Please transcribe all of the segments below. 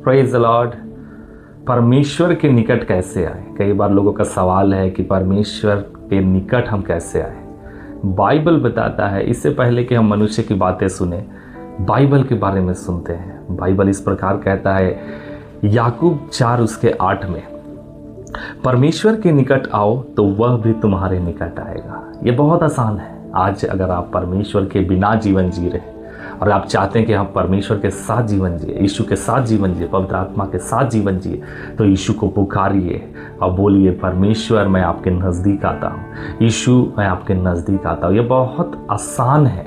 Praise the Lord. परमेश्वर के निकट कैसे आए? कई बार लोगों का सवाल है कि परमेश्वर के निकट हम कैसे आए। बाइबल बताता है, इससे पहले कि हम मनुष्य की बातें सुने, बाइबल के बारे में सुनते हैं। बाइबल इस प्रकार कहता है, याकूब 4:8 में, परमेश्वर के निकट आओ तो वह भी तुम्हारे निकट आएगा। ये बहुत आसान है। आज अगर आप परमेश्वर के बिना जीवन जी रहे हैं और आप चाहते हैं कि हम परमेश्वर के साथ जीवन जिए, यीशु के साथ जीवन जिए, पवित्र आत्मा के साथ जीवन जिए, तो यीशु को पुकारिए और बोलिए, परमेश्वर मैं आपके नज़दीक आता हूँ, यीशु मैं आपके नज़दीक आता हूँ। ये बहुत आसान है।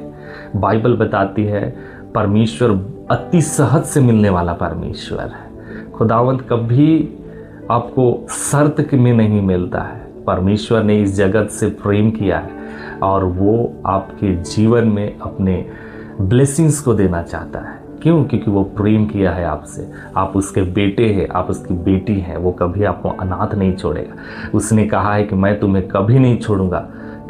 बाइबल बताती है परमेश्वर अति सहज से मिलने वाला परमेश्वर है। खुदावंत कभी आपको शर्त में नहीं मिलता है। परमेश्वर ने इस जगत से प्रेम किया है और वो आपके जीवन में अपने ब्लेसिंग्स को देना चाहता है। क्यों? क्योंकि वो प्रेम किया है आपसे। आप उसके बेटे हैं, आप उसकी बेटी हैं। वो कभी आपको अनाथ नहीं छोड़ेगा। उसने कहा है कि मैं तुम्हें कभी नहीं छोड़ूंगा,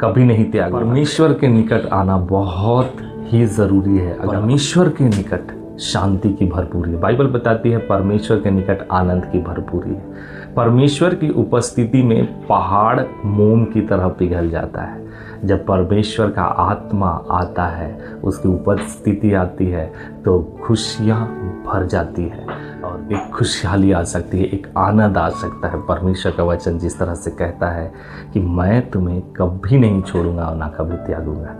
कभी नहीं त्यागूंगा। परमेश्वर के निकट आना बहुत ही ज़रूरी है। परमेश्वर के निकट शांति की भरपूरी है। बाइबल बताती है परमेश्वर के निकट आनंद की भरपूरी है। परमेश्वर की उपस्थिति में पहाड़ मोम की तरह पिघल जाता है। जब परमेश्वर का आत्मा आता है, उसकी उपस्थिति आती है, तो खुशियाँ भर जाती है और एक खुशहाली आ सकती है, एक आनंद आ सकता है। परमेश्वर का वचन जिस तरह से कहता है कि मैं तुम्हें कभी नहीं छोड़ूंगा और ना कभी त्यागूंगा,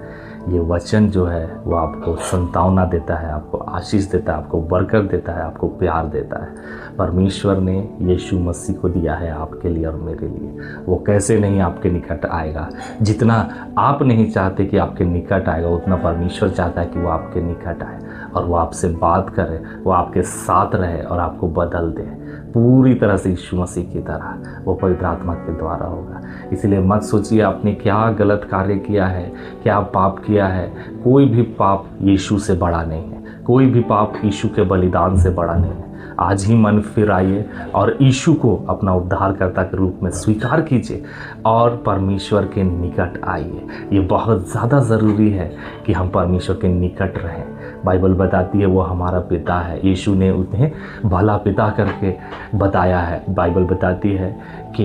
ये वचन जो है वो आपको संतावना देता है, आपको आशीष देता है, आपको बरकत देता है, आपको प्यार देता है। परमेश्वर ने यीशु मसीह को दिया है आपके लिए और मेरे लिए। वो कैसे नहीं आपके निकट आएगा? जितना आप नहीं चाहते कि आपके निकट आएगा, उतना परमेश्वर चाहता है कि वो आपके निकट आए और वो आपसे बात करे, वो आपके साथ रहे और आपको बदल दे पूरी तरह से यीशु मसीह की तरह। वो पवित्र आत्मा के द्वारा होगा। इसलिए मत सोचिए आपने क्या गलत कार्य किया है, क्या पाप किया है। कोई भी पाप यीशु से बड़ा नहीं है। कोई भी पाप यीशु के बलिदान से बड़ा नहीं है। आज ही मन फिर आइए और यीशु को अपना उद्धारकर्ता के रूप में स्वीकार कीजिए और परमेश्वर के निकट आइए। ये बहुत ज़्यादा ज़रूरी है कि हम परमेश्वर के निकट रहें। बाइबल बताती है वो हमारा पिता है। यीशु ने उन्हें भला पिता करके बताया है। बाइबल बताती है कि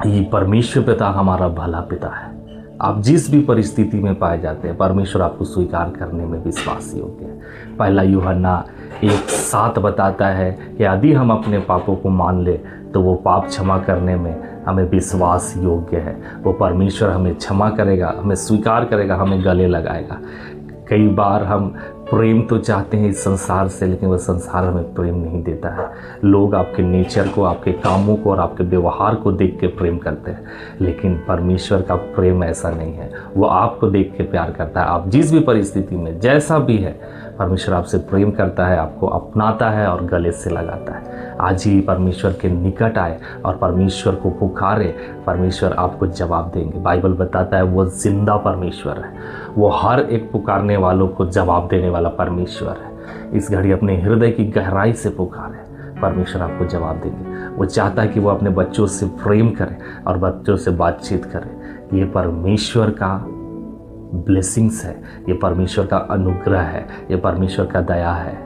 ये परमेश्वर पिता हमारा भला पिता है। आप जिस भी परिस्थिति में पाए जाते हैं, परमेश्वर आपको स्वीकार करने में विश्वास योग्य है। पहला यूहन्ना 1:7 बताता है कि यदि हम अपने पापों को मान ले तो वो पाप क्षमा करने में हमें विश्वास योग्य है। वो परमेश्वर हमें क्षमा करेगा, हमें स्वीकार करेगा, हमें गले लगाएगा। कई बार हम प्रेम तो चाहते हैं इस संसार से, लेकिन वह संसार हमें प्रेम नहीं देता है। लोग आपके नेचर को, आपके कामों को और आपके व्यवहार को देख के प्रेम करते हैं, लेकिन परमेश्वर का प्रेम ऐसा नहीं है। वो आपको देख के प्यार करता है। आप जिस भी परिस्थिति में जैसा भी है, परमेश्वर आपसे प्रेम करता है, आपको अपनाता है और गले से लगाता है। आज ही परमेश्वर के निकट आए और परमेश्वर को पुकारे, परमेश्वर आपको जवाब देंगे। बाइबल बताता है वो जिंदा परमेश्वर है। वो हर एक पुकारने वालों को जवाब देने वाला परमेश्वर है। इस घड़ी अपने हृदय की गहराई से पुकारे, परमेश्वर आपको जवाब देंगे। वो चाहता है कि वो अपने बच्चों से प्रेम करे और बच्चों से बातचीत करे। ये परमेश्वर का ब्लेसिंग्स है, ये परमेश्वर का अनुग्रह है, ये परमेश्वर का दया है।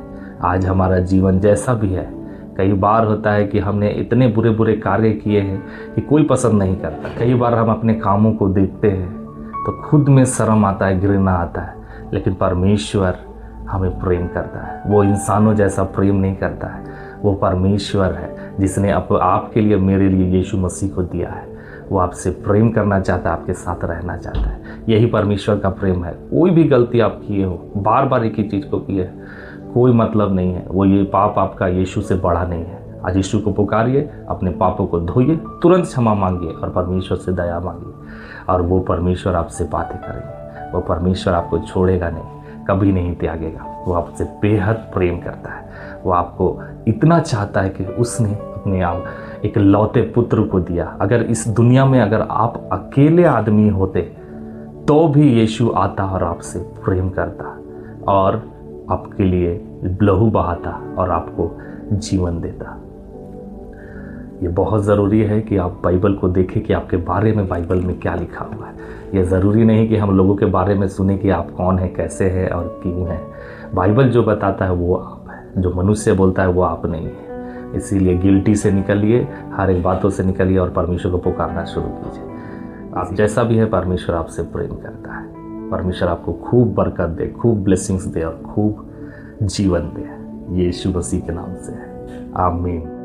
आज हमारा जीवन जैसा भी है, कई बार होता है कि हमने इतने बुरे बुरे कार्य किए हैं कि कोई पसंद नहीं करता। कई बार हम अपने कामों को देखते हैं तो खुद में शर्म आता है, घृणा आता है, लेकिन परमेश्वर हमें प्रेम करता है। वो इंसानों जैसा प्रेम नहीं करता है। वो परमेश्वर है जिसने आपके लिए, मेरे लिए यीशु मसीह को दिया है। वो आपसे प्रेम करना चाहता है, आपके साथ रहना चाहता है। यही परमेश्वर का प्रेम है। कोई भी गलती आप किए हो, बार बार एक ही चीज़ को किए, कोई मतलब नहीं है। वो ये पाप आपका यीशु से बड़ा नहीं है। आज यीशु को पुकारिए, अपने पापों को धोइए, तुरंत क्षमा मांगिए और परमेश्वर से दया मांगिए और वो परमेश्वर आपसे बातें करेंगे। वो परमेश्वर आपको छोड़ेगा नहीं, कभी नहीं त्यागेगा। वो आपसे बेहद प्रेम करता है। वो आपको इतना चाहता है कि उसने अपने आप एक लौते पुत्र को दिया। अगर इस दुनिया में अगर आप अकेले आदमी होते तो भी यीशु आता और आपसे प्रेम करता और आपके लिए लहू बहाता और आपको जीवन देता। ये बहुत ज़रूरी है कि आप बाइबल को देखें कि आपके बारे में बाइबल में क्या लिखा हुआ है। ये ज़रूरी नहीं कि हम लोगों के बारे में सुने कि आप कौन हैं, कैसे हैं और क्यों हैं। बाइबल जो बताता है वो आप है। जो मनुष्य बोलता है वो आप नहीं है। इसीलिए गिल्टी से निकलिए, हर एक बातों से निकलिए और परमेश्वर को पुकारना शुरू कीजिए। आप जैसा भी है, परमेश्वर आपसे प्रेम करता है। परमेश्वर आपको खूब बरकत दे, खूब ब्लेसिंग्स दे और खूब जीवन दे। यीशु मसीह के नाम से है, आमीन।